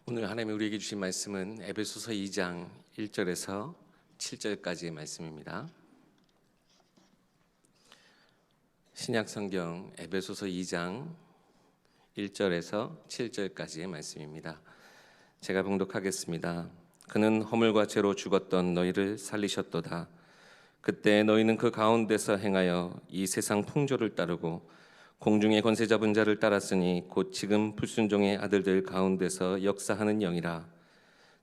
오늘 하나님이 우리에게 주신 말씀은 에베소서 2장 1절에서 7절까지의 말씀입니다. 신약 성경 에베소서 2장 1절에서 7절까지의 말씀입니다. 제가 봉독하겠습니다. 그는 허물과 죄로 죽었던 너희를 살리셨도다. 그때 너희는 그 가운데서 행하여 이 세상 풍조를 따르고 공중의 권세 잡은 자를 따랐으니 곧 지금 불순종의 아들들 가운데서 역사하는 영이라.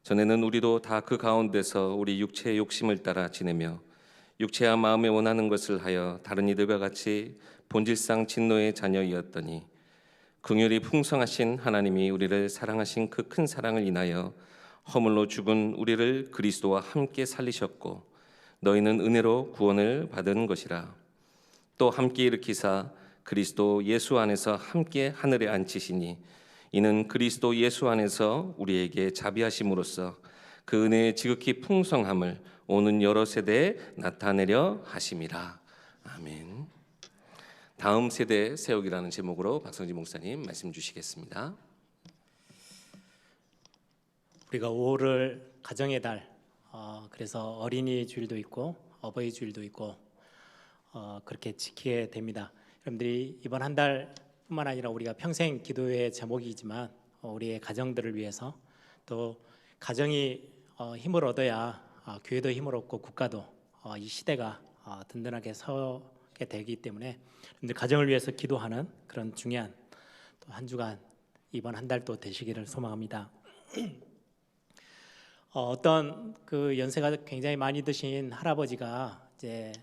전에는 우리도 다 그 가운데서 우리 육체의 욕심을 따라 지내며 육체와 마음에 원하는 것을 하여 다른 이들과 같이 본질상 진노의 자녀이었더니 긍휼이 풍성하신 하나님이 우리를 사랑하신 그 큰 사랑을 인하여 허물로 죽은 우리를 그리스도와 함께 살리셨고 너희는 은혜로 구원을 받은 것이라. 또 함께 일으키사 그리스도 예수 안에서 함께 하늘에 앉히시니 이는 그리스도 예수 안에서 우리에게 자비하심으로써 그 은혜의 지극히 풍성함을 오는 여러 세대에 나타내려 하심이라. 아멘. 다음 세대 세우기라는 제목으로 박성지 목사님 말씀 주시겠습니다. 우리가 5월을 가정의 달, 그래서 어린이 주일도 있고 어버이 주일도 있고 그렇게 지키게 됩니다. 여러분들이 이번 한 달뿐만 아니라 우리가 평생 기도의 제목이지만 우리의 가정들을 위해서 또 가정이 힘을 얻어야 교회도 힘을 얻고 국가도 이 시대가 든든하게 서게 되기 때문에 여러분들 가정을 위해서 기도하는 그런 중요한 또 한 주간 이번 한 달도 되시기를 소망합니다. 어떤 그 연세가 굉장히 많이 드신 할아버지가 이제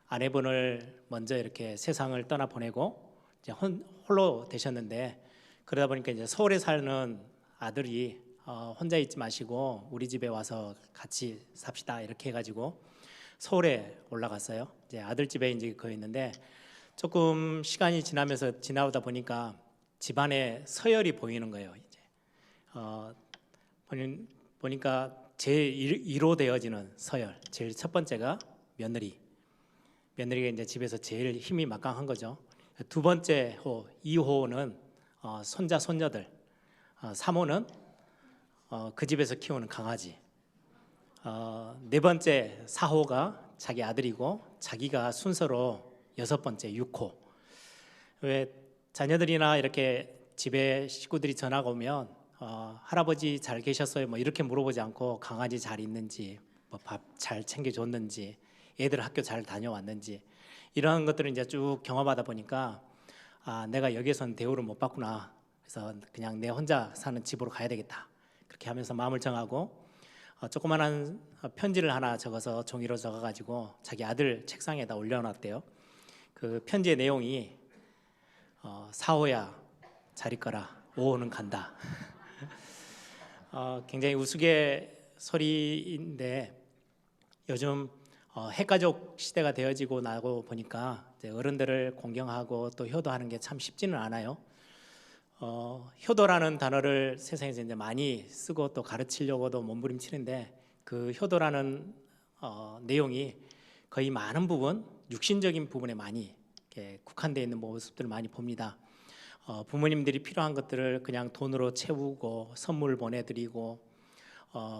아내분을 먼저 이렇게 세상을 떠나 보내고 이제 홀로 되셨는데, 그러다 보니까 이제 서울에 사는 아들이 혼자 있지 마시고 우리 집에 와서 같이 삽시다 이렇게 해가지고 서울에 올라갔어요. 이제 아들 집에 이제 거 있는데 조금 시간이 지나오다 보니까 집안에 서열이 보이는 거예요. 이제 보니까 제1호 되어지는 서열, 제일 첫 번째가 며느리가 이제 집에서 제일 힘이 막강한 거죠. 두 번째 호, 2호는 손자 손녀들, 3호는 그 집에서 키우는 강아지, 네 번째 4호가 자기 아들이고 자기가 순서로 여섯 번째 6호. 왜 자녀들이나 이렇게 집에 식구들이 전화가 오면 할아버지 잘 계셨어요? 뭐 이렇게 물어보지 않고 강아지 잘 있는지, 뭐 밥 잘 챙겨줬는지, 애들 학교 잘 다녀왔는지 이런 것들을 이제 쭉 경험하다 보니까 내가 여기에서는 대우를 못 받구나. 그래서 그냥 내 혼자 사는 집으로 가야 되겠다. 그렇게 하면서 마음을 정하고 조그만한 편지를 하나 적어서 종이로 적어가지고 자기 아들 책상에다 올려놨대요. 그 편지의 내용이 4호야 잘 있거라, 5호는 간다. 굉장히 우스갯소리인데 요즘 핵가족 시대가 되어지고 나고 보니까 이제 어른들을 공경하고 또 효도하는 게 참 쉽지는 않아요. 효도라는 단어를 세상에서 이제 많이 쓰고 또 가르치려고도 몸부림치는데 그 효도라는 내용이 거의 많은 부분, 육신적인 부분에 많이 이렇게 국한되어 있는 모습들을 많이 봅니다. 부모님들이 필요한 것들을 그냥 돈으로 채우고 선물 보내드리고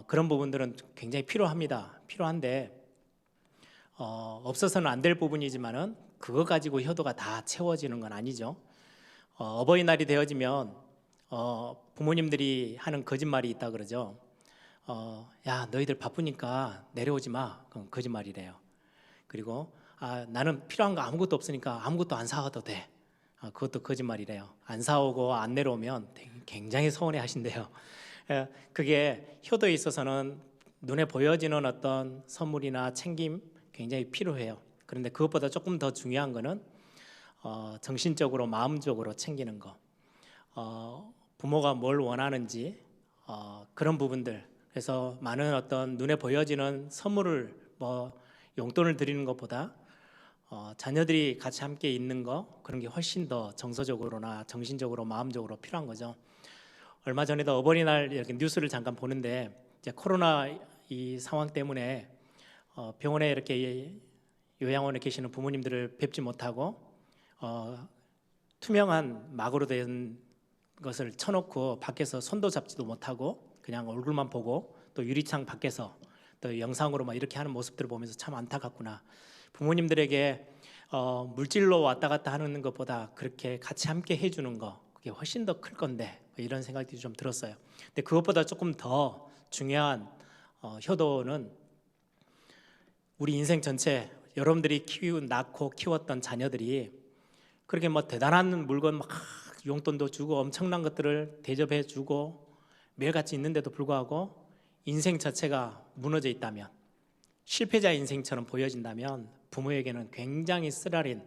그런 부분들은 굉장히 필요한데 없어서는 안 될 부분이지만은 그거 가지고 효도가 다 채워지는 건 아니죠. 어버이날이 되어지면 부모님들이 하는 거짓말이 있다 그러죠. 야, 너희들 바쁘니까 내려오지 마. 그럼 거짓말이래요. 그리고 나는 필요한 거 아무것도 없으니까 아무것도 안 사와도 돼. 그것도 거짓말이래요. 안 사오고 안 내려오면 굉장히 서운해 하신대요. 그게 효도에 있어서는 눈에 보여지는 어떤 선물이나 챙김 굉장히 필요해요. 그런데 그것보다 조금 더 중요한 거는 정신적으로 마음적으로 챙기는 거, 부모가 뭘 원하는지 그런 부분들. 그래서 많은 어떤 눈에 보여지는 선물을 뭐 용돈을 드리는 것보다 자녀들이 같이 함께 있는 거, 그런 게 훨씬 더 정서적으로나 정신적으로 마음적으로 필요한 거죠. 얼마 전에도 어버이날 이렇게 뉴스를 잠깐 보는데 이제 코로나 이 상황 때문에 병원에 이렇게 요양원에 계시는 부모님들을 뵙지 못하고 투명한 막으로 된 것을 쳐놓고 밖에서 손도 잡지도 못하고 그냥 얼굴만 보고 또 유리창 밖에서 또 영상으로 막 이렇게 하는 모습들을 보면서 참 안타깝구나. 부모님들에게 물질로 왔다 갔다 하는 것보다 그렇게 같이 함께 해주는 거, 그게 훨씬 더 클 건데, 이런 생각이 좀 들었어요. 근데 그것보다 조금 더 중요한 효도는 우리 인생 전체, 여러분들이 낳고 키웠던 자녀들이 그렇게 뭐 대단한 물건 막 용돈도 주고 엄청난 것들을 대접해 주고 매일같이 있는데도 불구하고 인생 자체가 무너져 있다면, 실패자 인생처럼 보여진다면 부모에게는 굉장히 쓰라린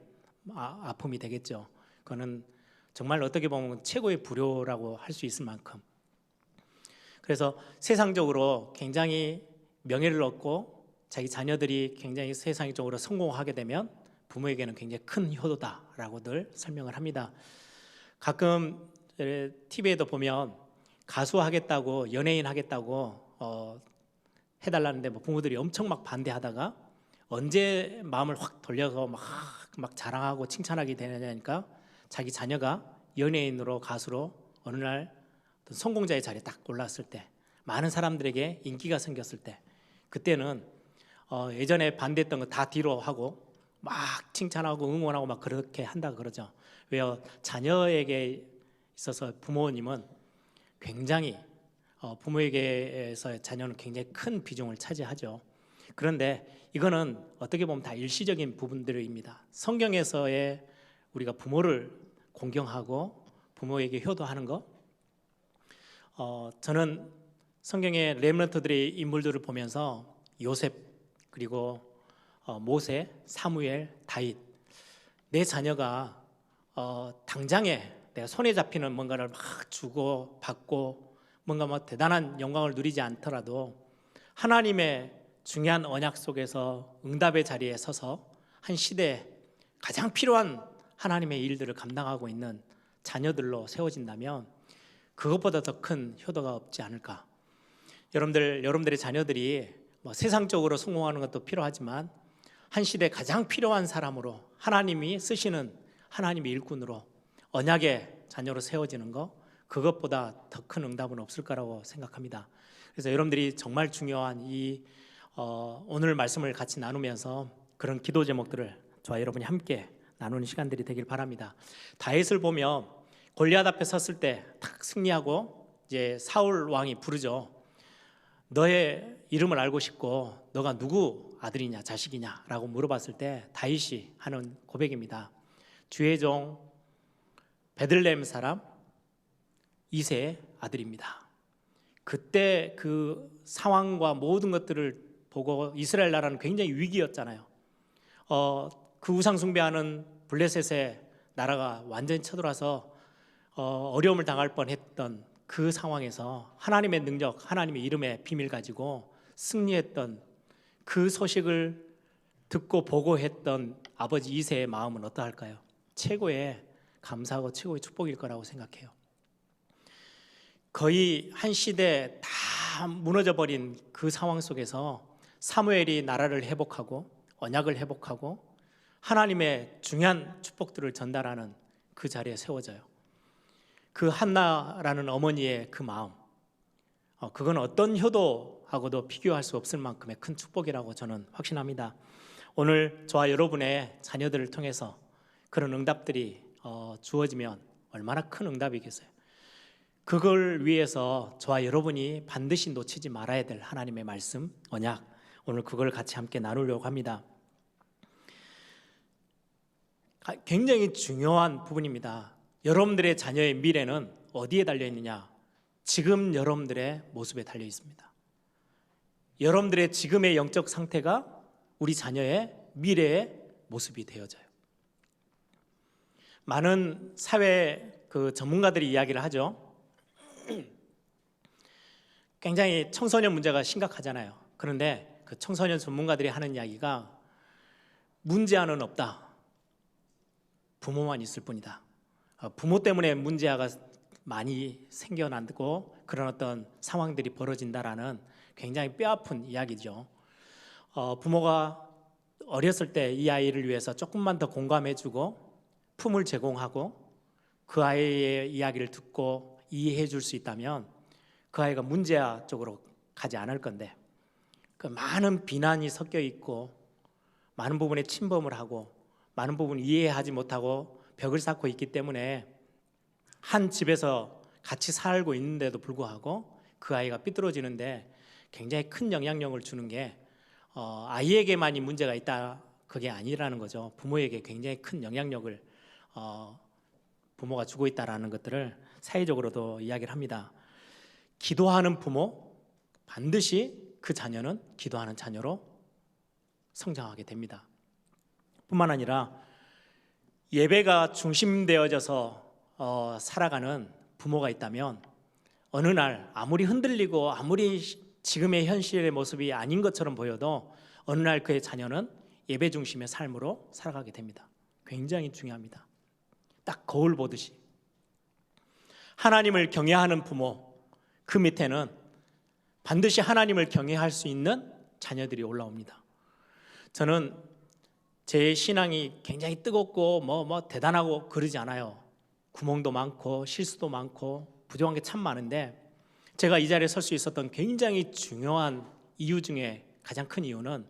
아픔이 되겠죠. 그거는 정말 어떻게 보면 최고의 불효라고 할 수 있을 만큼. 그래서 세상적으로 굉장히 명예를 얻고 자기 자녀들이 굉장히 세상적으로 성공하게 되면 부모에게는 굉장히 큰 효도다라고들 설명을 합니다. 가끔 TV에도 보면 가수 하겠다고, 연예인 하겠다고 해달라는데 뭐 부모들이 엄청 막 반대하다가 언제 마음을 확 돌려서 막 자랑하고 칭찬하게 되느냐니까 자기 자녀가 연예인으로 가수로 어느 날 어떤 성공자의 자리에 딱 올랐을 때, 많은 사람들에게 인기가 생겼을 때, 그때는 예전에 반대했던 거 다 뒤로 하고 막 칭찬하고 응원하고 막 그렇게 한다 그러죠. 왜요? 자녀에게 있어서 부모님은 굉장히 부모에게서 자녀는 굉장히 큰 비중을 차지하죠. 그런데 이거는 어떻게 보면 다 일시적인 부분들입니다. 성경에서의 우리가 부모를 공경하고 부모에게 효도하는 것, 저는 성경의 렘넌트들의 인물들을 보면서 요셉, 그리고 모세, 사무엘, 다윗, 내 자녀가 당장에 내가 손에 잡히는 뭔가를 막 주고 받고 뭔가 뭐 대단한 영광을 누리지 않더라도 하나님의 중요한 언약 속에서 응답의 자리에 서서 한 시대에 가장 필요한 하나님의 일들을 감당하고 있는 자녀들로 세워진다면 그것보다 더 큰 효도가 없지 않을까. 여러분들의 자녀들이 뭐 세상적으로 성공하는 것도 필요하지만 한 시대에 가장 필요한 사람으로, 하나님이 쓰시는 하나님의 일꾼으로 언약의 자녀로 세워지는 거, 그것보다 더 큰 응답은 없을 거라고 생각합니다. 그래서 여러분들이 정말 중요한 이 오늘 말씀을 같이 나누면서 그런 기도 제목들을 저와 여러분이 함께 나누는 시간들이 되길 바랍니다. 다윗을 보면 골리앗 앞에 섰을 때 탁 승리하고 이제 사울 왕이 부르죠. 너의 이름을 알고 싶고 너가 누구 아들이냐 자식이냐라고 물어봤을 때 다윗이 하는 고백입니다. 주의 종 베들레헴 사람 이새의 아들입니다. 그때 그 상황과 모든 것들을 보고 이스라엘 나라는 굉장히 위기였잖아요. 그 우상 숭배하는 블레셋의 나라가 완전히 쳐들어와서 어려움을 당할 뻔했던 그 상황에서 하나님의 능력, 하나님의 이름의 비밀 가지고 승리했던 그 소식을 듣고 보고했던 아버지 이새의 마음은 어떠할까요? 최고의 감사하고 최고의 축복일 거라고 생각해요. 거의 한 시대 다 무너져버린 그 상황 속에서 사무엘이 나라를 회복하고 언약을 회복하고 하나님의 중요한 축복들을 전달하는 그 자리에 세워져요. 그 한나라는 어머니의 그 마음, 그건 어떤 효도하고도 비교할 수 없을 만큼의 큰 축복이라고 저는 확신합니다. 오늘 저와 여러분의 자녀들을 통해서 그런 응답들이 주어지면 얼마나 큰 응답이겠어요. 그걸 위해서 저와 여러분이 반드시 놓치지 말아야 될 하나님의 말씀, 언약, 오늘 그걸 같이 함께 나누려고 합니다. 굉장히 중요한 부분입니다. 여러분들의 자녀의 미래는 어디에 달려 있느냐? 지금 여러분들의 모습에 달려 있습니다. 여러분들의 지금의 영적 상태가 우리 자녀의 미래의 모습이 되어져요. 많은 사회 전문가들이 이야기를 하죠. 굉장히 청소년 문제가 심각하잖아요. 그런데 그 청소년 전문가들이 하는 이야기가 문제아는 없다. 부모만 있을 뿐이다. 부모 때문에 문제아가 많이 생겨나고 그런 어떤 상황들이 벌어진다라는 굉장히 뼈아픈 이야기죠. 부모가 어렸을 때 이 아이를 위해서 조금만 더 공감해주고 품을 제공하고 그 아이의 이야기를 듣고 이해해 줄 수 있다면 그 아이가 문제아 쪽으로 가지 않을 건데 그 많은 비난이 섞여 있고 많은 부분에 침범을 하고 많은 부분 이해하지 못하고 벽을 쌓고 있기 때문에 한 집에서 같이 살고 있는데도 불구하고 그 아이가 삐뚤어지는데 굉장히 큰 영향력을 주는 게 아이에게만이 문제가 있다 그게 아니라는 거죠. 부모에게 굉장히 큰 영향력을 부모가 주고 있다라는 것들을 사회적으로도 이야기를 합니다. 기도하는 부모 반드시 그 자녀는 기도하는 자녀로 성장하게 됩니다. 뿐만 아니라 예배가 중심되어져서 살아가는 부모가 있다면 어느 날 아무리 흔들리고 아무리 지금의 현실의 모습이 아닌 것처럼 보여도 어느 날 그의 자녀는 예배 중심의 삶으로 살아가게 됩니다. 굉장히 중요합니다. 딱 거울 보듯이 하나님을 경외하는 부모 그 밑에는 반드시 하나님을 경외할 수 있는 자녀들이 올라옵니다. 저는 제 신앙이 굉장히 뜨겁고 뭐 대단하고 그러지 않아요. 구멍도 많고 실수도 많고 부족한 게 참 많은데 제가 이 자리에 설 수 있었던 굉장히 중요한 이유 중에 가장 큰 이유는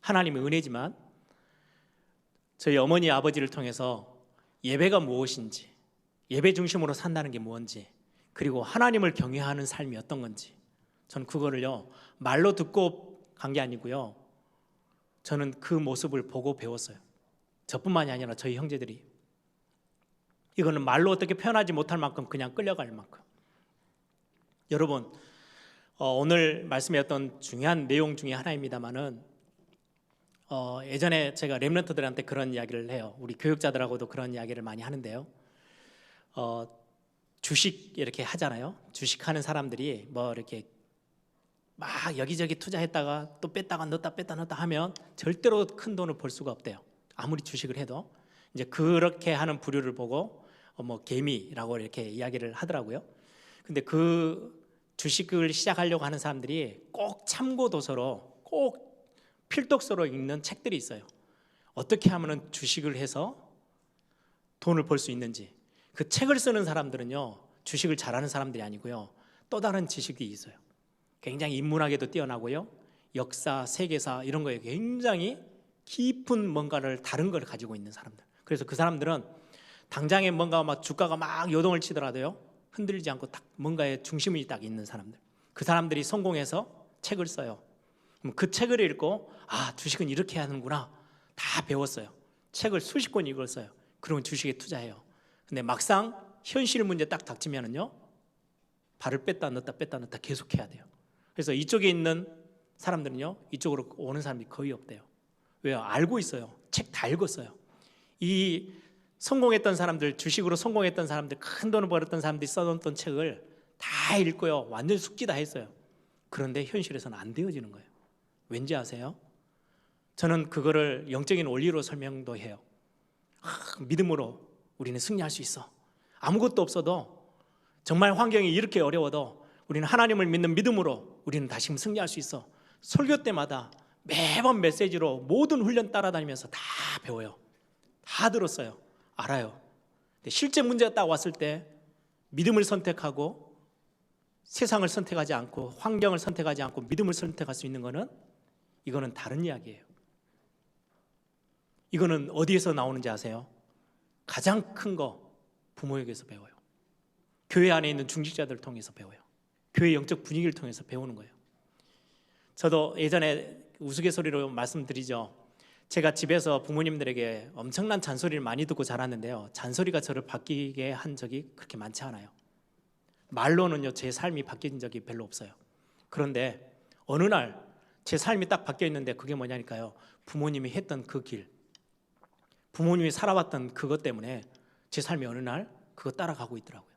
하나님의 은혜지만 저희 어머니 아버지를 통해서 예배가 무엇인지 예배 중심으로 산다는 게 뭔지 그리고 하나님을 경외하는 삶이 어떤 건지 저는 그거를요 말로 듣고 간 게 아니고요 저는 그 모습을 보고 배웠어요. 저뿐만이 아니라 저희 형제들이 이거는 말로 어떻게 표현하지 못할 만큼 그냥 끌려갈 만큼 여러분 오늘 말씀의 어떤 중요한 내용 중에 하나입니다만은 예전에 제가 렘넌트들한테 그런 이야기를 해요. 우리 교육자들하고도 그런 이야기를 많이 하는데요. 주식 이렇게 하잖아요. 주식하는 사람들이 뭐 이렇게 막 여기저기 투자했다가 또 뺐다가 넣었다 하면 절대로 큰 돈을 벌 수가 없대요. 아무리 주식을 해도 이제 그렇게 하는 부류를 보고 뭐 개미라고 이렇게 이야기를 하더라고요. 근데 그 주식을 시작하려고 하는 사람들이 꼭 참고 도서로 꼭 필독서로 읽는 책들이 있어요. 어떻게 하면 주식을 해서 돈을 벌 수 있는지. 그 책을 쓰는 사람들은요 주식을 잘하는 사람들이 아니고요 또 다른 지식이 있어요. 굉장히 인문학에도 뛰어나고요 역사, 세계사 이런 거에 굉장히 깊은 뭔가를 다른 걸 가지고 있는 사람들. 그래서 그 사람들은 당장에 뭔가 막 주가가 막 요동을 치더라도요 흔들리지 않고 딱 뭔가의 중심이 딱 있는 사람들. 그 사람들이 성공해서 책을 써요. 그 책을 읽고 주식은 이렇게 하는구나 다 배웠어요. 책을 수십 권 읽었어요. 그러면 주식에 투자해요. 근데 막상 현실 문제 딱 닥치면은요 발을 뺐다 넣었다 계속 해야 돼요. 그래서 이쪽에 있는 사람들은요 이쪽으로 오는 사람이 거의 없대요. 왜요? 알고 있어요. 책 다 읽었어요. 이 성공했던 사람들, 주식으로 성공했던 사람들, 큰 돈을 벌었던 사람들이 써놓던 책을 다 읽고요 완전 숙지 다 했어요. 그런데 현실에서는 안 되어지는 거예요. 왠지 아세요? 저는 그거를 영적인 원리로 설명도 해요. 믿음으로 우리는 승리할 수 있어. 아무것도 없어도 정말 환경이 이렇게 어려워도 우리는 하나님을 믿는 믿음으로 우리는 다시금 승리할 수 있어. 설교 때마다 매번 메시지로 모든 훈련 따라다니면서 다 배워요. 다 들었어요. 알아요. 근데 실제 문제가 딱 왔을 때 믿음을 선택하고 세상을 선택하지 않고 환경을 선택하지 않고 믿음을 선택할 수 있는 거는 이거는 다른 이야기예요. 이거는 어디에서 나오는지 아세요? 가장 큰 거 부모에게서 배워요. 교회 안에 있는 중직자들을 통해서 배워요. 교회 영적 분위기를 통해서 배우는 거예요. 저도 예전에 우스갯소리로 말씀드리죠. 제가 집에서 부모님들에게 엄청난 잔소리를 많이 듣고 자랐는데요 잔소리가 저를 바뀌게 한 적이 그렇게 많지 않아요. 말로는요 제 삶이 바뀐 적이 별로 없어요. 그런데 어느 날 제 삶이 딱 바뀌어 있는데 그게 뭐냐니까요 부모님이 했던 그 길, 부모님이 살아왔던 그것 때문에 제 삶이 어느 날 그거 따라가고 있더라고요.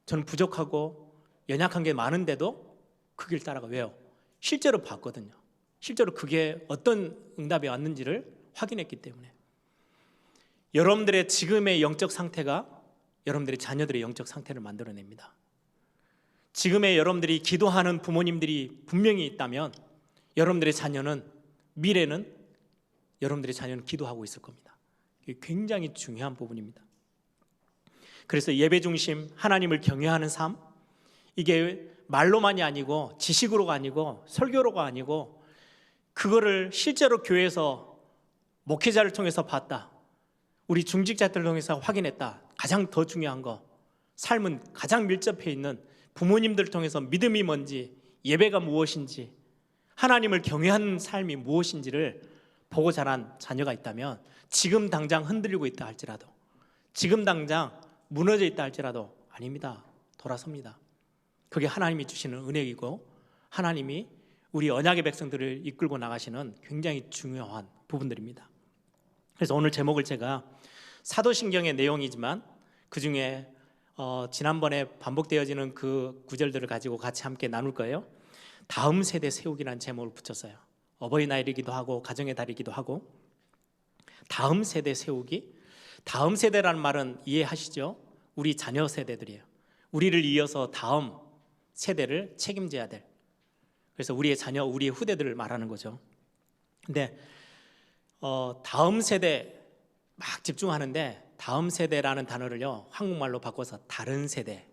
저는 부족하고 연약한 게 많은데도 그 길 따라가. 왜요? 실제로 봤거든요. 실제로 그게 어떤 응답이 왔는지를 확인했기 때문에. 여러분들의 지금의 영적 상태가 여러분들의 자녀들의 영적 상태를 만들어냅니다. 지금의 여러분들이 기도하는 부모님들이 분명히 있다면 여러분들의 자녀는, 미래는 여러분들의 자녀는 기도하고 있을 겁니다. 이게 굉장히 중요한 부분입니다. 그래서 예배 중심, 하나님을 경외하는 삶, 이게 말로만이 아니고 지식으로가 아니고 설교로가 아니고 그거를 실제로 교회에서 목회자를 통해서 봤다. 우리 중직자들을 통해서 확인했다. 가장 더 중요한 거, 삶은 가장 밀접해 있는 부모님들을 통해서 믿음이 뭔지, 예배가 무엇인지, 하나님을 경외하는 삶이 무엇인지를 보고 자란 자녀가 있다면 지금 당장 흔들리고 있다 할지라도, 지금 당장 무너져 있다 할지라도 아닙니다. 돌아섭니다. 그게 하나님이 주시는 은혜이고 하나님이 우리 언약의 백성들을 이끌고 나가시는 굉장히 중요한 부분들입니다. 그래서 오늘 제목을 제가 사도신경의 내용이지만 그 중에 지난번에 반복되어지는 그 구절들을 가지고 같이 함께 나눌 거예요. 다음 세대 세우기라는 제목을 붙였어요. 어버이날이기도 하고 가정의 달이기도 하고 다음 세대 세우기. 다음 세대라는 말은 이해하시죠? 우리 자녀 세대들이에요. 우리를 이어서 다음 세대를 책임져야 될, 그래서 우리의 자녀, 우리의 후대들을 말하는 거죠. 근데 다음 세대 막 집중하는데 다음 세대라는 단어를요 한국말로 바꿔서 다른 세대가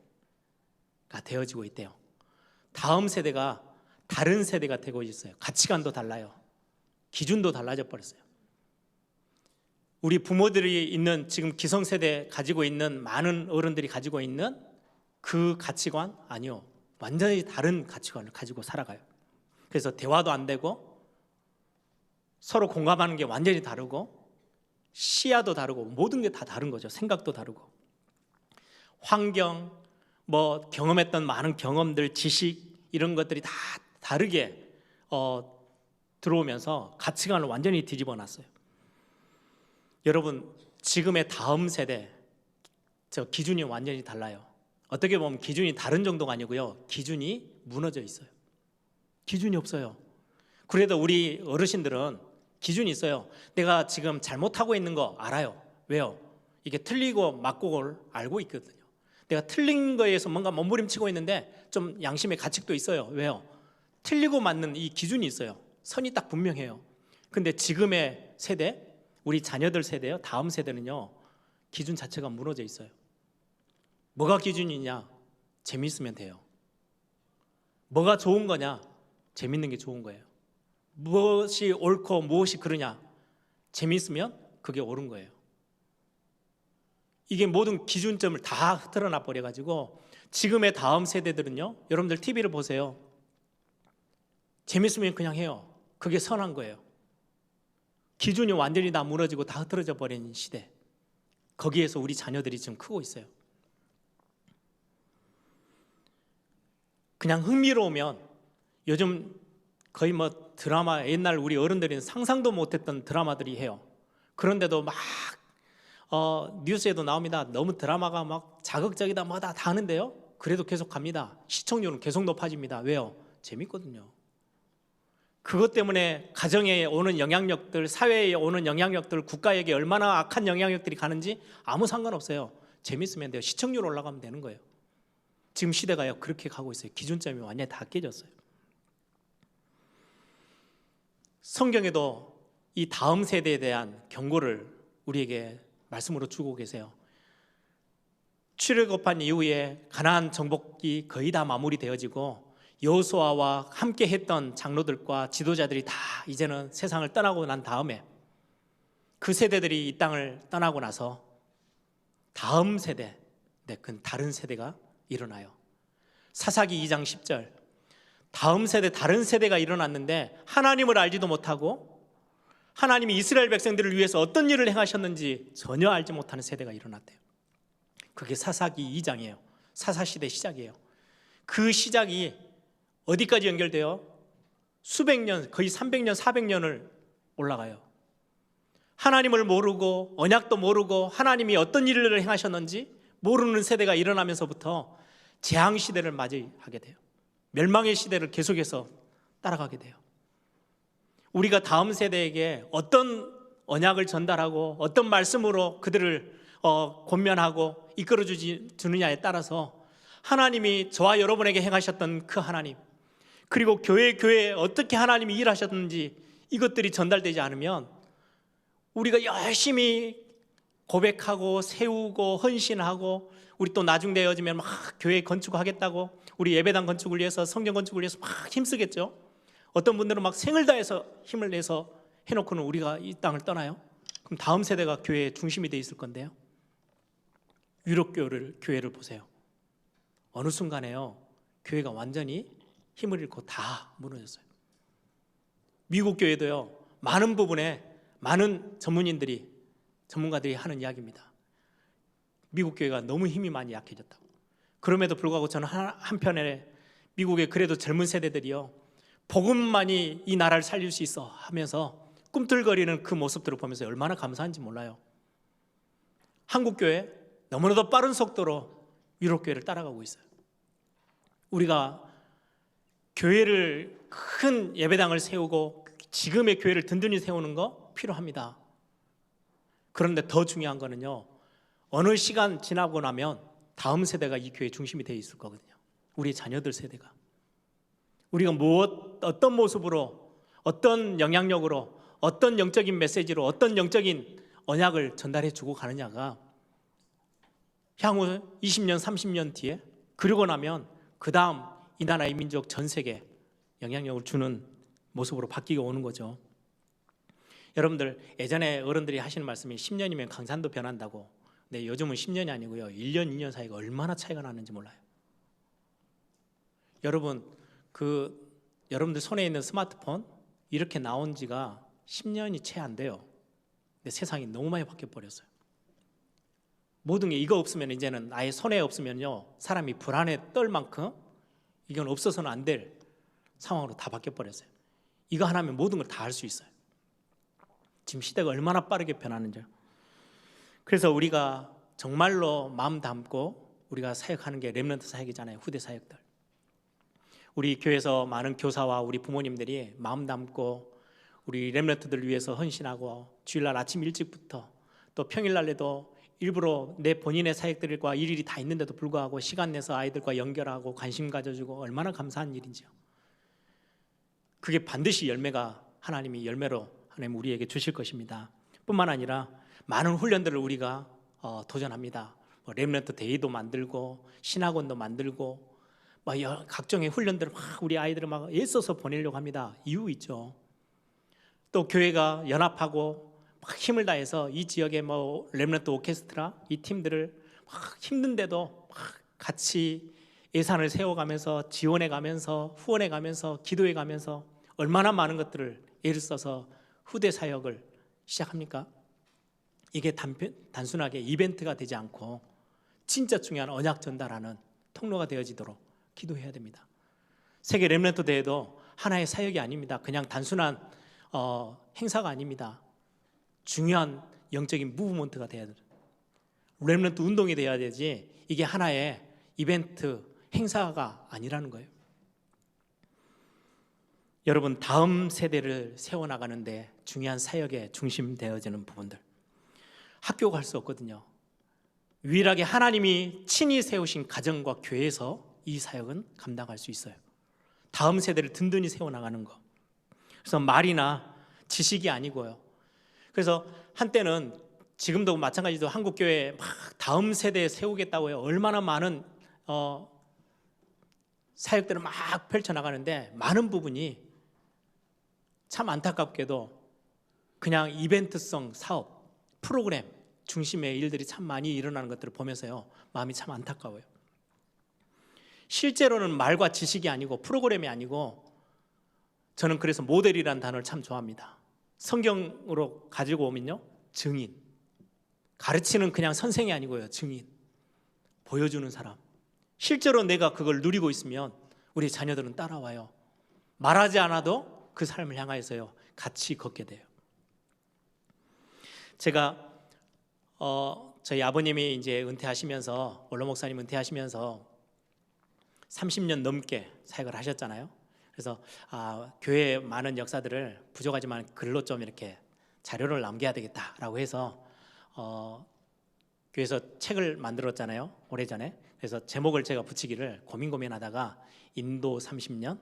되어지고 있대요. 다음 세대가 다른 세대가 되고 있어요. 가치관도 달라요. 기준도 달라져 버렸어요. 우리 부모들이 있는 지금 기성세대 가지고 있는 많은 어른들이 가지고 있는 그 가치관 아니요, 완전히 다른 가치관을 가지고 살아가요. 그래서 대화도 안 되고 서로 공감하는 게 완전히 다르고 시야도 다르고 모든 게 다 다른 거죠. 생각도 다르고 환경, 뭐 경험했던 많은 경험들, 지식 이런 것들이 다 다르게 들어오면서 가치관을 완전히 뒤집어 놨어요. 여러분, 지금의 다음 세대 저 기준이 완전히 달라요. 어떻게 보면 기준이 다른 정도가 아니고요, 기준이 무너져 있어요. 기준이 없어요. 그래도 우리 어르신들은 기준이 있어요. 내가 지금 잘못하고 있는 거 알아요. 왜요? 이게 틀리고 맞고를 알고 있거든요. 내가 틀린 거에서 뭔가 몸부림치고 있는데 좀 양심의 가책도 있어요. 왜요? 틀리고 맞는 이 기준이 있어요. 선이 딱 분명해요. 근데 지금의 세대, 우리 자녀들 세대요, 다음 세대는요 기준 자체가 무너져 있어요. 뭐가 기준이냐? 재미있으면 돼요. 뭐가 좋은 거냐? 재밌는 게 좋은 거예요. 무엇이 옳고 무엇이 그르냐? 재미있으면 그게 옳은 거예요. 이게 모든 기준점을 다 흐트러놔 버려가지고 지금의 다음 세대들은요, 여러분들 TV를 보세요. 재밌으면 그냥 해요. 그게 선한 거예요. 기준이 완전히 다 무너지고 다 흐트러져 버린 시대, 거기에서 우리 자녀들이 지금 크고 있어요. 그냥 흥미로우면 요즘 거의 뭐 드라마, 옛날 우리 어른들은 상상도 못했던 드라마들이 해요. 그런데도 막 뉴스에도 나옵니다. 너무 드라마가 막 자극적이다 뭐다 다 하는데요, 그래도 계속 갑니다. 시청률은 계속 높아집니다. 왜요? 재밌거든요. 그것 때문에 가정에 오는 영향력들, 사회에 오는 영향력들, 국가에게 얼마나 악한 영향력들이 가는지 아무 상관없어요. 재밌으면 돼요. 시청률 올라가면 되는 거예요. 지금 시대가요 그렇게 가고 있어요. 기준점이 완전히 다 깨졌어요. 성경에도 이 다음 세대에 대한 경고를 우리에게 말씀으로 주고 계세요. 출애굽한 이후에 가나안 정복이 거의 다 마무리되어지고 여호수아와 함께 했던 장로들과 지도자들이 다 이제는 세상을 떠나고 난 다음에 그 세대들이 이 땅을 떠나고 나서 다음 세대, 그 다른 세대가 일어나요. 사사기 2장 10절, 다음 세대, 다른 세대가 일어났는데 하나님을 알지도 못하고 하나님이 이스라엘 백성들을 위해서 어떤 일을 행하셨는지 전혀 알지 못하는 세대가 일어났대요. 그게 사사기 2장이에요. 사사시대 시작이에요. 그 시작이 어디까지 연결돼요? 수백 년, 거의 300년, 400년을 올라가요. 하나님을 모르고 언약도 모르고 하나님이 어떤 일을 행하셨는지 모르는 세대가 일어나면서부터 재앙시대를 맞이하게 돼요. 멸망의 시대를 계속해서 따라가게 돼요. 우리가 다음 세대에게 어떤 언약을 전달하고 어떤 말씀으로 그들을 권면하고 이끌어 주느냐에 따라서 하나님이 저와 여러분에게 행하셨던 그 하나님, 그리고 교회에 어떻게 하나님이 일하셨는지 이것들이 전달되지 않으면 우리가 열심히 고백하고 세우고 헌신하고 우리 또 나중 되어지면 막 교회 건축하겠다고 우리 예배당 건축을 위해서, 성경 건축을 위해서 막 힘쓰겠죠. 어떤 분들은 막 생을 다해서 힘을 내서 해놓고는 우리가 이 땅을 떠나요. 그럼 다음 세대가 교회의 중심이 돼 있을 건데요. 유럽 교회를 보세요. 어느 순간에요, 교회가 완전히 힘을 잃고 다 무너졌어요. 미국 교회도요, 많은 부분에 많은 전문가들이 하는 이야기입니다. 미국 교회가 너무 힘이 많이 약해졌다고. 그럼에도 불구하고 저는 한편에 미국의 그래도 젊은 세대들이요, 복음만이 이 나라를 살릴 수 있어 하면서 꿈틀거리는 그 모습들을 보면서 얼마나 감사한지 몰라요. 한국 교회 너무나도 빠른 속도로 유럽 교회를 따라가고 있어요. 우리가 교회를, 큰 예배당을 세우고 지금의 교회를 든든히 세우는 거 필요합니다. 그런데 더 중요한 거는요, 어느 시간 지나고 나면 다음 세대가 이 교회의 중심이 되어 있을 거거든요. 우리 자녀들 세대가. 우리가 어떤 모습으로, 어떤 영향력으로, 어떤 영적인 메시지로, 어떤 영적인 언약을 전달해 주고 가느냐가 향후 20년, 30년 뒤에, 그러고 나면 그 다음 이 나라의 민족 전 세계에 영향력을 주는 모습으로 바뀌고 오는 거죠. 여러분들, 예전에 어른들이 하시는 말씀이 10년이면 강산도 변한다고. 근데 요즘은 10년이 아니고요, 1년, 2년 사이가 얼마나 차이가 나는지 몰라요. 여러분들 손에 있는 스마트폰 이렇게 나온 지가 10년이 채 안 돼요. 근데 세상이 너무 많이 바뀌어 버렸어요. 모든 게 이거 없으면, 이제는 아예 손에 없으면요, 사람이 불안에 떨 만큼 이건 없어서는 안 될 상황으로 다 바뀌어 버렸어요. 이거 하나면 모든 걸 다 할 수 있어요. 지금 시대가 얼마나 빠르게 변하는지요. 그래서 우리가 정말로 마음 담고 우리가 사역하는 게 렘넌트 사역이잖아요. 후대 사역들. 우리 교회에서 많은 교사와 우리 부모님들이 마음 담고 우리 렘넌트들을 위해서 헌신하고, 주일날 아침 일찍부터 또 평일날에도 일부러 내 본인의 사역들과 일일이 다 있는데도 불구하고 시간 내서 아이들과 연결하고 관심 가져주고, 얼마나 감사한 일인지요. 그게 반드시 하나님 우리에게 주실 것입니다. 뿐만 아니라 많은 훈련들을 우리가 도전합니다. 렘넌트 데이도 만들고, 신학원도 만들고, 각종의 훈련들을 막 우리 아이들을 막 애써서 보내려고 합니다. 이유 있죠. 또 교회가 연합하고 막 힘을 다해서 이 지역의 렘넌트 오케스트라 이 팀들을 막 힘든데도 막 같이 예산을 세워가면서, 지원해가면서, 후원해가면서, 기도해가면서 얼마나 많은 것들을 애를 써서 후대 사역을 시작합니까? 이게 단순하게 이벤트가 되지 않고 진짜 중요한 언약 전달하는 통로가 되어지도록 기도해야 됩니다. 세계 렘넌트 대회도 하나의 사역이 아닙니다. 그냥 단순한 행사가 아닙니다. 중요한 영적인 무브먼트가 돼야 돼요. 렘넌트 운동이 돼야 되지, 이게 하나의 이벤트 행사가 아니라는 거예요. 여러분, 다음 세대를 세워나가는데 중요한 사역의 중심 되어지는 부분들, 학교가 할 수 없거든요. 유일하게 하나님이 친히 세우신 가정과 교회에서 이 사역은 감당할 수 있어요. 다음 세대를 든든히 세워나가는 거. 그래서 말이나 지식이 아니고요. 그래서 한때는, 지금도 마찬가지로 한국교회 막 다음 세대에 세우겠다고요, 얼마나 많은 사역들을 막 펼쳐나가는데, 많은 부분이 참 안타깝게도 그냥 이벤트성 사업, 프로그램 중심의 일들이 참 많이 일어나는 것들을 보면서요, 마음이 참 안타까워요. 실제로는 말과 지식이 아니고 프로그램이 아니고, 저는 그래서 모델이라는 단어를 참 좋아합니다. 성경으로 가지고 오면요, 증인. 가르치는 그냥 선생이 아니고요, 증인. 보여주는 사람. 실제로 내가 그걸 누리고 있으면 우리 자녀들은 따라와요. 말하지 않아도 그 삶을 향하여서요, 같이 걷게 돼요. 제가 저희 아버님이 이제 은퇴하시면서, 원로 목사님 은퇴하시면서 30년 넘게 사역을 하셨잖아요. 그래서 교회의 많은 역사들을 부족하지만 글로 좀 이렇게 자료를 남겨야 되겠다라고 해서 교회에서 책을 만들었잖아요, 오래전에. 그래서 제목을 제가 붙이기를 고민하다가 인도 30년,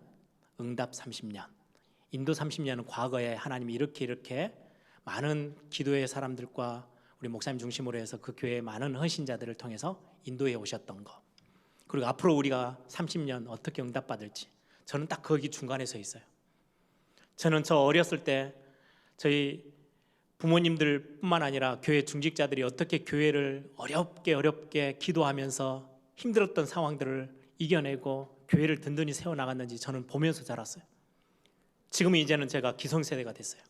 응답 30년. 인도 30년은 과거에 하나님이 이렇게 많은 기도의 사람들과 우리 목사님 중심으로 해서 그 교회의 많은 헌신자들을 통해서 인도에 오셨던 거. 그리고 앞으로 우리가 30년 어떻게 응답받을지 저는 딱 거기 중간에 서 있어요. 저는 저 어렸을 때 저희 부모님들뿐만 아니라 교회 중직자들이 어떻게 교회를 어렵게 기도하면서 힘들었던 상황들을 이겨내고 교회를 든든히 세워나갔는지 저는 보면서 자랐어요. 지금은 이제는 제가 기성세대가 됐어요.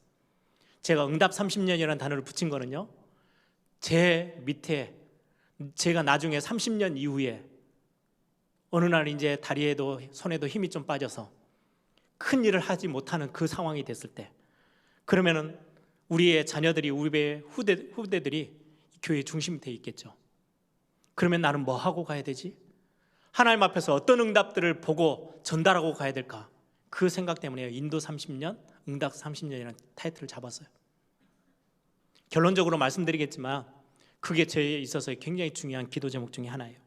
제가 응답 30년이라는 단어를 붙인 거는요, 제 밑에 제가 나중에 30년 이후에 어느 날 이제 다리에도 손에도 힘이 좀 빠져서 큰 일을 하지 못하는 그 상황이 됐을 때, 그러면은 우리의 자녀들이, 우리의 후대들이 교회의 중심이 돼 있겠죠. 그러면 나는 뭐 하고 가야 되지? 하나님 앞에서 어떤 응답들을 보고 전달하고 가야 될까? 그 생각 때문에 인도 30년, 응답 30년이라는 타이틀을 잡았어요. 결론적으로 말씀드리겠지만 그게 저에 있어서 굉장히 중요한 기도 제목 중에 하나예요.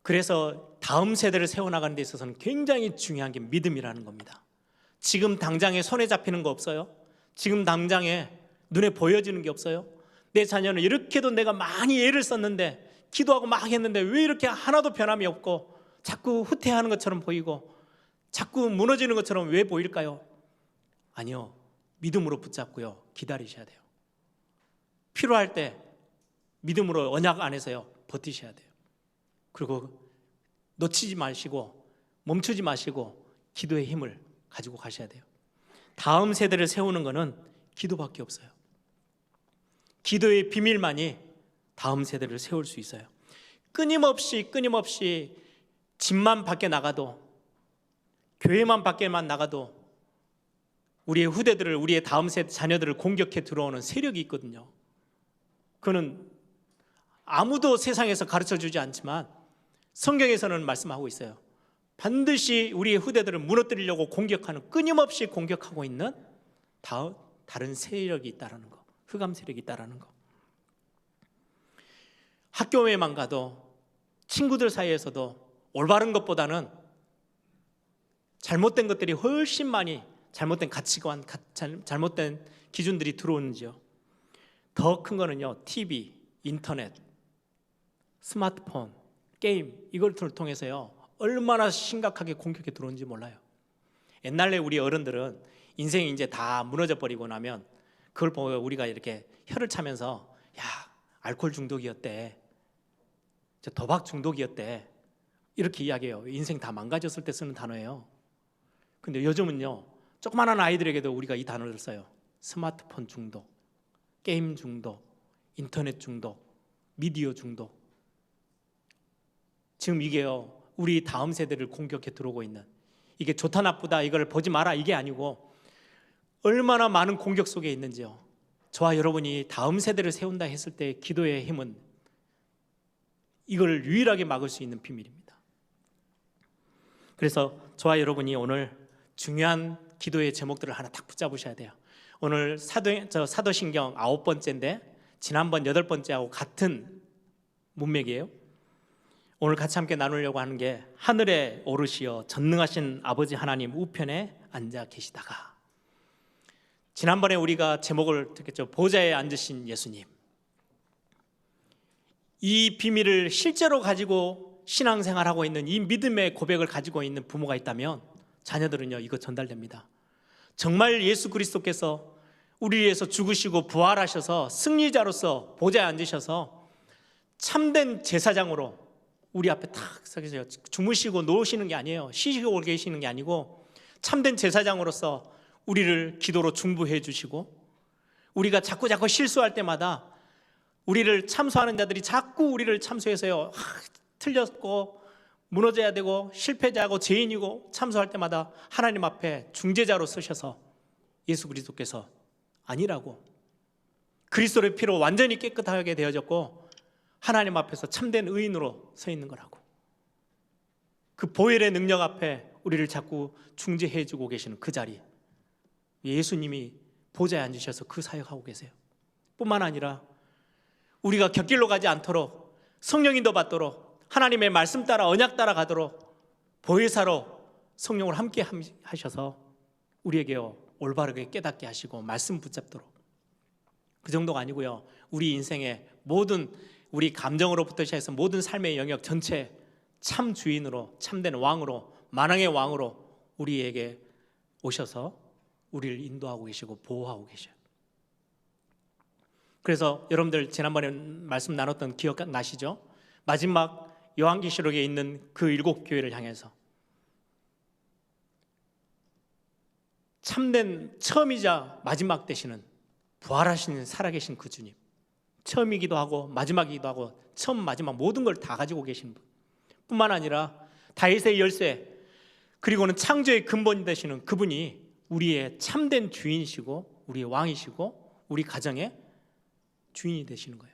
그래서 다음 세대를 세워나가는 데 있어서는 굉장히 중요한 게 믿음이라는 겁니다. 지금 당장에 손에 잡히는 거 없어요? 지금 당장에 눈에 보여지는 게 없어요? 내 자녀는 이렇게도 내가 많이 애를 썼는데, 기도하고 막 했는데 왜 이렇게 하나도 변함이 없고 자꾸 후퇴하는 것처럼 보이고 자꾸 무너지는 것처럼 왜 보일까요? 아니요, 믿음으로 붙잡고요, 기다리셔야 돼요. 필요할 때 믿음으로 언약 안에서요 버티셔야 돼요. 그리고 놓치지 마시고 멈추지 마시고 기도의 힘을 가지고 가셔야 돼요. 다음 세대를 세우는 것은 기도밖에 없어요. 기도의 비밀만이 다음 세대를 세울 수 있어요. 끊임없이 집만 밖에 나가도, 교회만 밖에만 나가도 우리의 후대들을, 우리의 다음 세대 자녀들을 공격해 들어오는 세력이 있거든요. 그는 아무도 세상에서 가르쳐주지 않지만 성경에서는 말씀하고 있어요. 반드시 우리의 후대들을 무너뜨리려고 공격하는, 끊임없이 공격하고 있는 다른 세력이 있다라는 거, 흑암 세력이 있다라는 거. 학교에만 가도, 친구들 사이에서도 올바른 것보다는 잘못된 것들이 훨씬 많이, 잘못된 가치관, 잘못된 기준들이 들어오는지요. 더 큰 거는요, TV, 인터넷, 스마트폰, 게임, 이걸 통해서요 얼마나 심각하게 공격이 들어오는지 몰라요. 옛날에 우리 어른들은 인생이 이제 다 무너져 버리고 나면 그걸 보고 우리가 이렇게 혀를 차면서, 야, 알코올 중독이었대, 저 도박 중독이었대, 이렇게 이야기해요. 인생 다 망가졌을 때 쓰는 단어예요. 근데 요즘은요, 조그마한 아이들에게도 우리가 이 단어를 써요. 스마트폰 중독, 게임 중독, 인터넷 중독, 미디어 중독. 지금 이게요, 우리 다음 세대를 공격해 들어오고 있는, 이게 좋다 나쁘다 이걸 보지 마라 이게 아니고 얼마나 많은 공격 속에 있는지요. 저와 여러분이 다음 세대를 세운다 했을 때 기도의 힘은 이걸 유일하게 막을 수 있는 비밀입니다. 그래서 저와 여러분이 오늘 중요한 기도의 제목들을 하나 딱 붙잡으셔야 돼요. 오늘 사도신경 9번째인데 지난번 8번째하고 같은 문맥이에요. 오늘 같이 함께 나누려고 하는 게, 하늘에 오르시어 전능하신 아버지 하나님 우편에 앉아 계시다가, 지난번에 우리가 제목을 듣겠죠. 보좌에 앉으신 예수님. 이 비밀을 실제로 가지고 신앙생활하고 있는, 이 믿음의 고백을 가지고 있는 부모가 있다면 자녀들은요 이거 전달됩니다. 정말 예수 그리스도께서 우리 위해서 죽으시고 부활하셔서 승리자로서 보좌에 앉으셔서 참된 제사장으로 우리 앞에 탁 서 계세요. 주무시고 누우시는 게 아니에요. 쉬시고 계시는 게 아니고 참된 제사장으로서 우리를 기도로 중보해 주시고, 우리가 자꾸 실수할 때마다 우리를 참소하는 자들이 자꾸 우리를 참소해서요, 틀렸고 무너져야 되고 실패자고 죄인이고 참소할 때마다 하나님 앞에 중재자로 서셔서 예수 그리스도께서 아니라고, 그리스도의 피로 완전히 깨끗하게 되어졌고 하나님 앞에서 참된 의인으로 서 있는 거라고, 그 보혈의 능력 앞에 우리를 자꾸 중재해 주고 계시는 그 자리, 예수님이 보좌에 앉으셔서 그 사역하고 계세요. 뿐만 아니라 우리가 곁길로 가지 않도록, 성령인도 받도록, 하나님의 말씀 따라 언약 따라 가도록 보혜사로 성령을 함께 하셔서 우리에게 올바르게 깨닫게 하시고 말씀 붙잡도록. 그 정도가 아니고요, 우리 인생의 모든 우리 감정으로부터 시작해서 모든 삶의 영역 전체 참 주인으로, 참된 왕으로, 만왕의 왕으로 우리에게 오셔서 우리를 인도하고 계시고 보호하고 계셔요. 그래서 여러분들 지난번에 말씀 나눴던 기억 나시죠? 마지막 요한계시록에 있는 그 7교회를 향해서 참된 처음이자 마지막 되시는 부활하신 살아계신 그 주님, 처음이기도 하고 마지막이기도 하고 처음 마지막 모든 걸 다 가지고 계신 분 뿐만 아니라 다윗의 열쇠, 그리고는 창조의 근본이 되시는 그분이 우리의 참된 주인이시고 우리의 왕이시고 우리 가정의 주인이 되시는 거예요.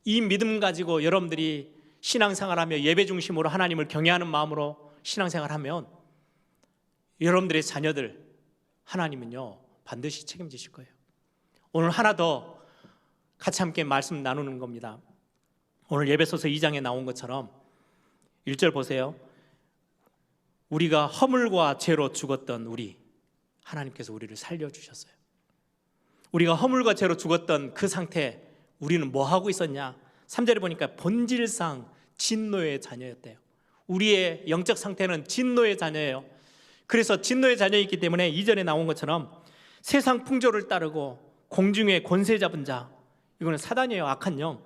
이 믿음 가지고 여러분들이 신앙생활하며 예배 중심으로 하나님을 경외하는 마음으로 신앙생활하면 여러분들의 자녀들 하나님은요 반드시 책임지실 거예요. 오늘 하나 더 같이 함께 말씀 나누는 겁니다. 오늘 에베소서 2장에 나온 것처럼 1절 보세요. 우리가 허물과 죄로 죽었던 우리, 하나님께서 우리를 살려주셨어요. 우리가 허물과 죄로 죽었던 그 상태, 우리는 뭐 하고 있었냐? 3절에 보니까 본질상 진노의 자녀였대요. 우리의 영적 상태는 진노의 자녀예요. 그래서 진노의 자녀이기 때문에 이전에 나온 것처럼 세상 풍조를 따르고 공중의 권세 잡은 자, 이거는 사단이에요. 악한 영.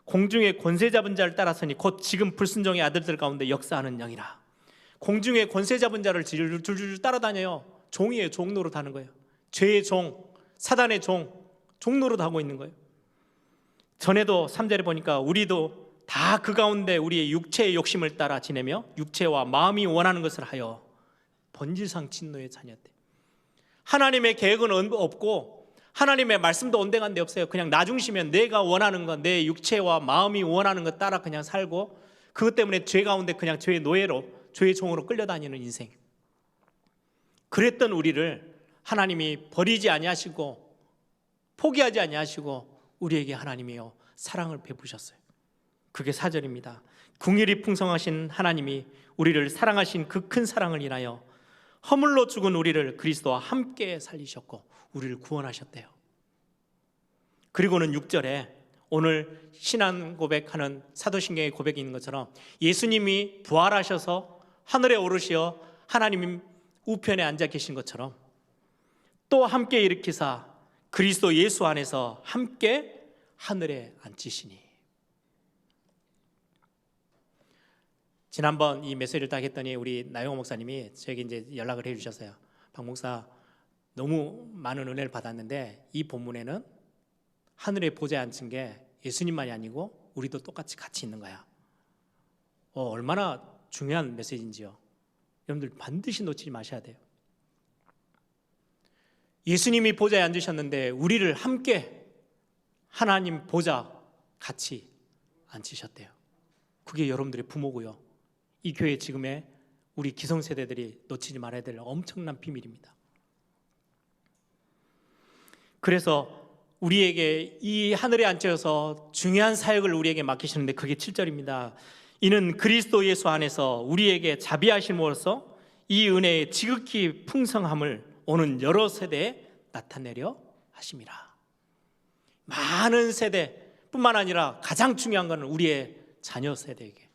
공중의 권세 잡은 자를 따라서니 곧 지금 불순종의 아들들 가운데 역사하는 영이라. 공중의 권세 잡은 자를 줄줄 따라다녀요. 종이에요. 종노릇 하는 거예요. 죄의 종, 사단의 종노릇 하고 있는 거예요. 전에도 3절에 보니까 우리도 다 그 가운데 우리의 육체의 욕심을 따라 지내며 육체와 마음이 원하는 것을 하여 본질상 진노의 자녀들. 하나님의 계획은 없고 하나님의 말씀도 온데간데 없어요. 그냥 나 중심이면 내가 원하는 것, 내 육체와 마음이 원하는 것 따라 그냥 살고 그것 때문에 죄 가운데 그냥 죄의 노예로, 죄의 종으로 끌려다니는 인생. 그랬던 우리를 하나님이 버리지 아니하시고 포기하지 아니하시고 우리에게 하나님이요 사랑을 베푸셨어요. 그게 4절입니다. 긍휼이 풍성하신 하나님이 우리를 사랑하신 그 큰 사랑을 인하여 허물로 죽은 우리를 그리스도와 함께 살리셨고 우리를 구원하셨대요. 그리고는 6절에 오늘 신앙 고백하는 사도신경의 고백이 있는 것처럼 예수님이 부활하셔서 하늘에 오르시어 하나님 우편에 앉아 계신 것처럼 또 함께 일으키사 그리스도 예수 안에서 함께 하늘에 앉히시니. 지난번 이 메시지를 딱 했더니 우리 나영호 목사님이 저에게 이제 연락을 해 주셨어요. 박 목사, 너무 많은 은혜를 받았는데 이 본문에는 하늘에 보좌에 앉힌 게 예수님만이 아니고 우리도 똑같이 같이 있는 거야. 얼마나 중요한 메시지인지요. 여러분들 반드시 놓치지 마셔야 돼요. 예수님이 보좌에 앉으셨는데 우리를 함께 하나님 보좌 같이 앉히셨대요. 그게 여러분들의 부모고요. 이 교회 지금의 우리 기성세대들이 놓치지 말아야 될 엄청난 비밀입니다. 그래서 우리에게 이 하늘에 앉혀서 중요한 사역을 우리에게 맡기시는데 그게 7절입니다. 이는 그리스도 예수 안에서 우리에게 자비하심으로써 이 은혜의 지극히 풍성함을 오는 여러 세대에 나타내려 하심이라. 많은 세대뿐만 아니라 가장 중요한 것은 우리의 자녀 세대에게,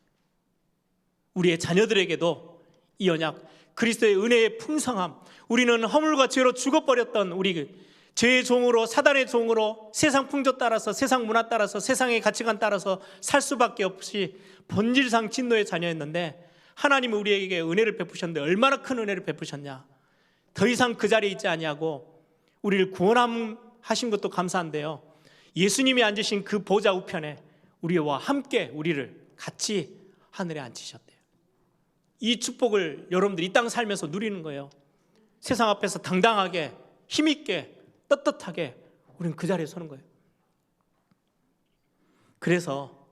우리의 자녀들에게도 이 언약, 그리스도의 은혜의 풍성함, 우리는 허물과 죄로 죽어버렸던 우리 죄의 종으로, 사단의 종으로 세상 풍조 따라서, 세상 문화 따라서, 세상의 가치관 따라서 살 수밖에 없이 본질상 진노의 자녀였는데 하나님은 우리에게 은혜를 베푸셨는데 얼마나 큰 은혜를 베푸셨냐. 더 이상 그 자리에 있지 아니하고 우리를 구원하신 것도 감사한데요, 예수님이 앉으신 그 보좌 우편에 우리와 함께 우리를 같이 하늘에 앉히셨대요. 이 축복을 여러분들이 이 땅 살면서 누리는 거예요. 세상 앞에서 당당하게, 힘있게, 떳떳하게 우리는 그 자리에 서는 거예요. 그래서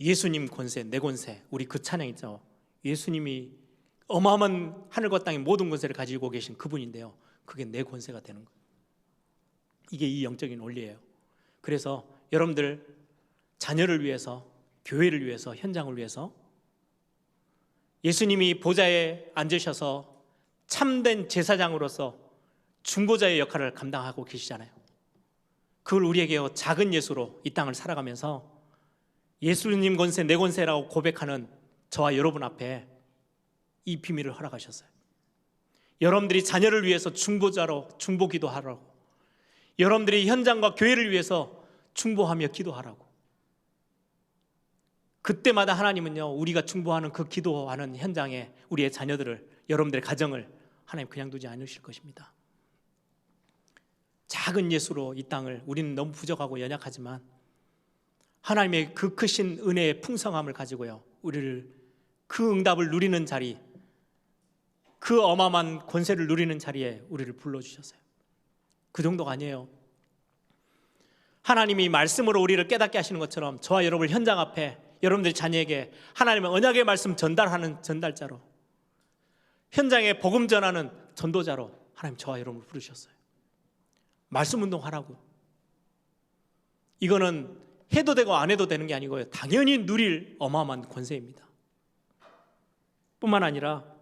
예수님 권세, 내 권세, 우리 그 찬양 있죠. 예수님이 어마어마한 하늘과 땅의 모든 권세를 가지고 계신 그분인데요, 그게 내 권세가 되는 거예요. 이게 이 영적인 원리예요. 그래서 여러분들 자녀를 위해서, 교회를 위해서, 현장을 위해서 예수님이 보좌에 앉으셔서 참된 제사장으로서 중보자의 역할을 감당하고 계시잖아요. 그걸 우리에게 작은 예수로 이 땅을 살아가면서 예수님 권세 내 권세라고 고백하는 저와 여러분 앞에 이 비밀을 허락하셨어요. 여러분들이 자녀를 위해서 중보자로 중보 기도하라고, 여러분들이 현장과 교회를 위해서 중보하며 기도하라고. 그때마다 하나님은요, 우리가 중보하는 그 기도하는 현장에 우리의 자녀들을, 여러분들의 가정을 하나님 그냥 두지 않으실 것입니다. 작은 예수로 이 땅을, 우리는 너무 부족하고 연약하지만 하나님의 그 크신 은혜의 풍성함을 가지고요, 우리를 그 응답을 누리는 자리, 그 어마어마한 권세를 누리는 자리에 우리를 불러주셨어요. 그 정도가 아니에요. 하나님이 말씀으로 우리를 깨닫게 하시는 것처럼 저와 여러분 현장 앞에 여러분들의 자녀에게 하나님의 언약의 말씀 전달하는 전달자로, 현장에 복음 전하는 전도자로 하나님 저와 여러분을 부르셨어요. 말씀 운동하라고. 이거는 해도 되고 안 해도 되는 게 아니고요, 당연히 누릴 어마어마한 권세입니다. 뿐만 아니라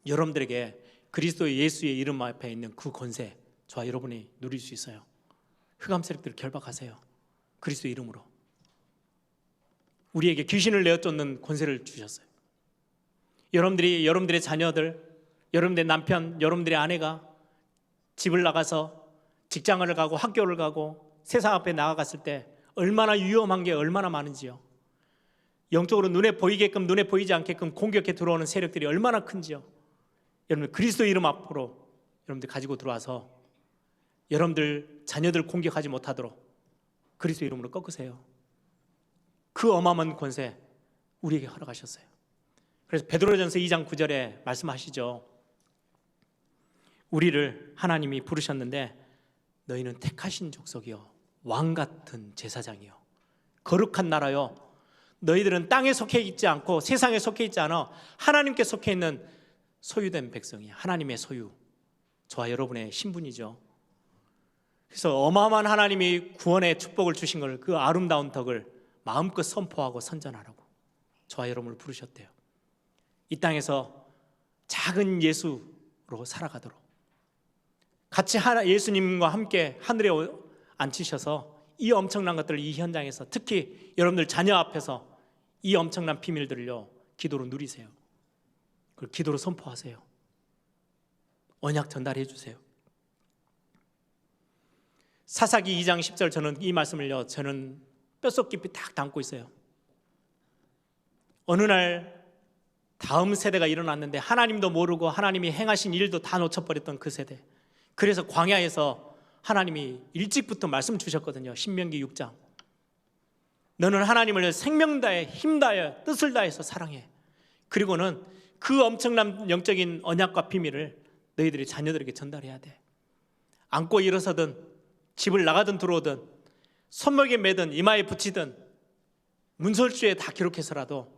여러분들에게 그리스도 예수의 이름 앞에 있는 그 권세, 저와 여러분이 누릴 수 있어요. 흑암 세력들을 결박하세요. 그리스도 이름으로. 우리에게 귀신을 내어쫓는 권세를 주셨어요. 여러분들이, 여러분들의 자녀들, 여러분들의 남편, 여러분들의 아내가 집을 나가서 직장을 가고 학교를 가고 세상 앞에 나아갔을 때 얼마나 위험한 게 얼마나 많은지요. 영적으로 눈에 보이게끔 눈에 보이지 않게끔 공격해 들어오는 세력들이 얼마나 큰지요. 여러분들 그리스도 이름 앞으로 여러분들 가지고 들어와서 여러분들 자녀들 공격하지 못하도록 그리스도 이름으로 꺾으세요. 그 어마어마한 권세 우리에게 허락하셨어요. 그래서 베드로전서 2장 9절에 말씀하시죠. 우리를 하나님이 부르셨는데 너희는 택하신 족속이요, 왕같은 제사장이요, 거룩한 나라요. 너희들은 땅에 속해 있지 않고 세상에 속해 있지 않아 하나님께 속해 있는 소유된 백성이야. 하나님의 소유, 저와 여러분의 신분이죠. 그래서 어마어마한 하나님이 구원의 축복을 주신 걸, 그 아름다운 덕을 마음껏 선포하고 선전하라고 저와 여러분을 부르셨대요. 이 땅에서 작은 예수로 살아가도록 같이 예수님과 함께 하늘에 앉히셔서 이 엄청난 것들을 이 현장에서, 특히 여러분들 자녀 앞에서 이 엄청난 비밀들을요 기도로 누리세요. 그걸 기도로 선포하세요. 언약 전달해 주세요. 사사기 2장 10절, 저는 이 말씀을요 저는 뼛속 깊이 딱 담고 있어요. 어느 날 다음 세대가 일어났는데 하나님도 모르고 하나님이 행하신 일도 다 놓쳐버렸던 그 세대. 그래서 광야에서 하나님이 일찍부터 말씀 주셨거든요. 신명기 6장. 너는 하나님을 생명 다해 힘 다해 뜻을 다해서 사랑해. 그리고는 그 엄청난 영적인 언약과 비밀을 너희들이 자녀들에게 전달해야 돼. 앉고 일어서든 집을 나가든 들어오든 손목에 매든 이마에 붙이든 문설주에 다 기록해서라도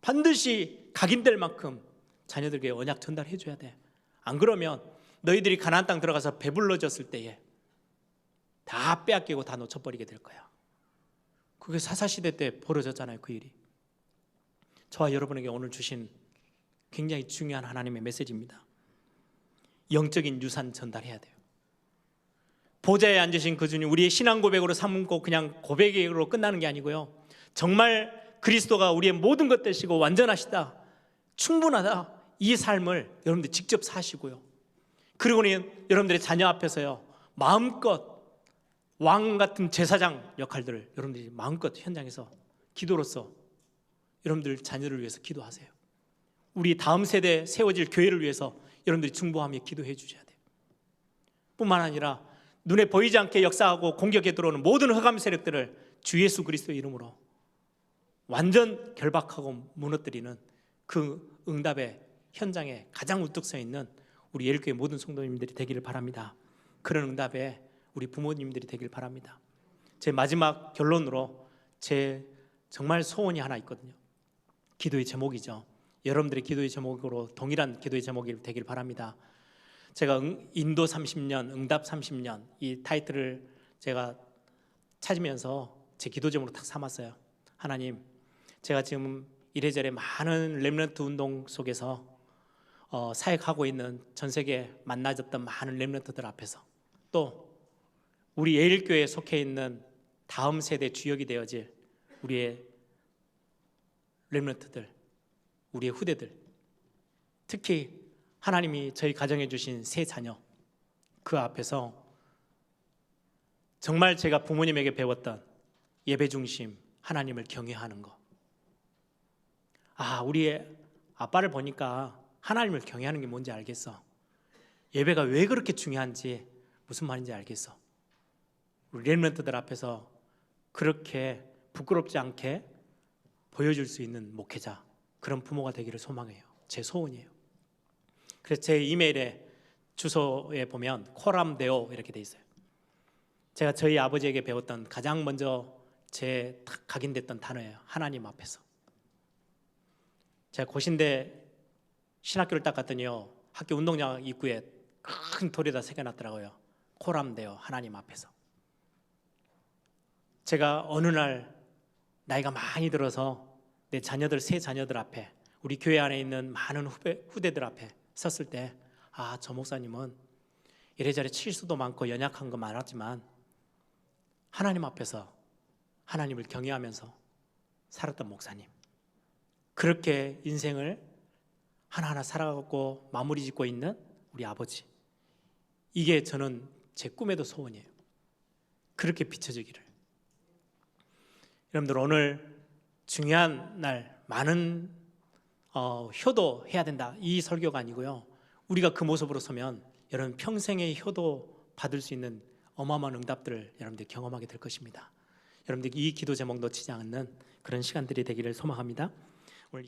반드시 각인될 만큼 자녀들에게 언약 전달해 줘야 돼. 안 그러면 너희들이 가나안 땅 들어가서 배불러졌을 때에 다 빼앗기고 다 놓쳐버리게 될 거야. 그게 사사시대 때 벌어졌잖아요, 그 일이. 저와 여러분에게 오늘 주신 굉장히 중요한 하나님의 메시지입니다. 영적인 유산 전달해야 돼요. 보좌에 앉으신 그 주님, 우리의 신앙 고백으로 삼고 그냥 고백으로 끝나는 게 아니고요, 정말 그리스도가 우리의 모든 것 되시고 완전하시다, 충분하다, 이 삶을 여러분들 직접 사시고요, 그리고는 여러분들의 자녀 앞에서요 마음껏 왕 같은 제사장 역할들을 여러분들이 마음껏 현장에서 기도로서 여러분들 자녀를 위해서 기도하세요. 우리 다음 세대 세워질 교회를 위해서 여러분들이 중보하며 기도해 주셔야 돼요. 뿐만 아니라 눈에 보이지 않게 역사하고 공격에 들어오는 모든 흑암 세력들을 주 예수 그리스도의 이름으로 완전 결박하고 무너뜨리는 그 응답의 현장에 가장 우뚝 서 있는 우리 예일교회 모든 성도님들이 되기를 바랍니다. 그런 응답에 우리 부모님들이 되길 바랍니다. 제 마지막 결론으로 제 정말 소원이 하나 있거든요. 기도의 제목이죠. 여러분들의 기도의 제목으로 동일한 기도의 제목이 되길 바랍니다. 제가 인도 30년, 응답 30년 이 타이틀을 제가 찾으면서 제 기도 제목으로 딱 삼았어요. 하나님, 제가 지금 이래저래 많은 렘넌트 운동 속에서 사역하고 있는 전 세계 만나졌던 많은 렘넌트들 앞에서, 또 우리 예일교회에 속해 있는 다음 세대 주역이 되어질 우리의 렘넌트들, 우리의 후대들, 특히 하나님이 저희 가정에 주신 세 자녀, 그 앞에서 정말 제가 부모님에게 배웠던 예배 중심, 하나님을 경외하는 것. 우리 아빠를 보니까 하나님을 경외하는 게 뭔지 알겠어. 예배가 왜 그렇게 중요한지, 무슨 말인지 알겠어. 우리 렘넌트들 앞에서 그렇게 부끄럽지 않게 보여줄 수 있는 목회자, 그런 부모가 되기를 소망해요. 제 소원이에요. 그래서 제 이메일에 주소에 보면 코람데오 이렇게 돼 있어요. 제가 저희 아버지에게 배웠던 가장 먼저 제 각인됐던 단어예요. 하나님 앞에서. 제가 고신대 신학교를 딱 갔더니요, 학교 운동장 입구에 큰 돌에다 새겨놨더라고요. 코람데오, 하나님 앞에서. 제가 어느 날 나이가 많이 들어서 내 자녀들, 세 자녀들 앞에, 우리 교회 안에 있는 많은 후대들 앞에 섰을 때, 저 목사님은 이래저래 실수도 많고 연약한 거 많았지만 하나님 앞에서 하나님을 경외하면서 살았던 목사님, 그렇게 인생을 하나하나 살아가고 마무리 짓고 있는 우리 아버지, 이게 저는 제 꿈에도 소원이에요. 그렇게 비춰지기를. 여러분들, 오늘 중요한 날, 많은 효도해야 된다, 이 설교가 아니고요, 우리가 그 모습으로 서면 여러분 평생의 효도 받을 수 있는 어마어마한 응답들을 여러분들이 경험하게 될 것입니다. 여러분들 이 기도 제목 놓치지 않는 그런 시간들이 되기를 소망합니다. 오늘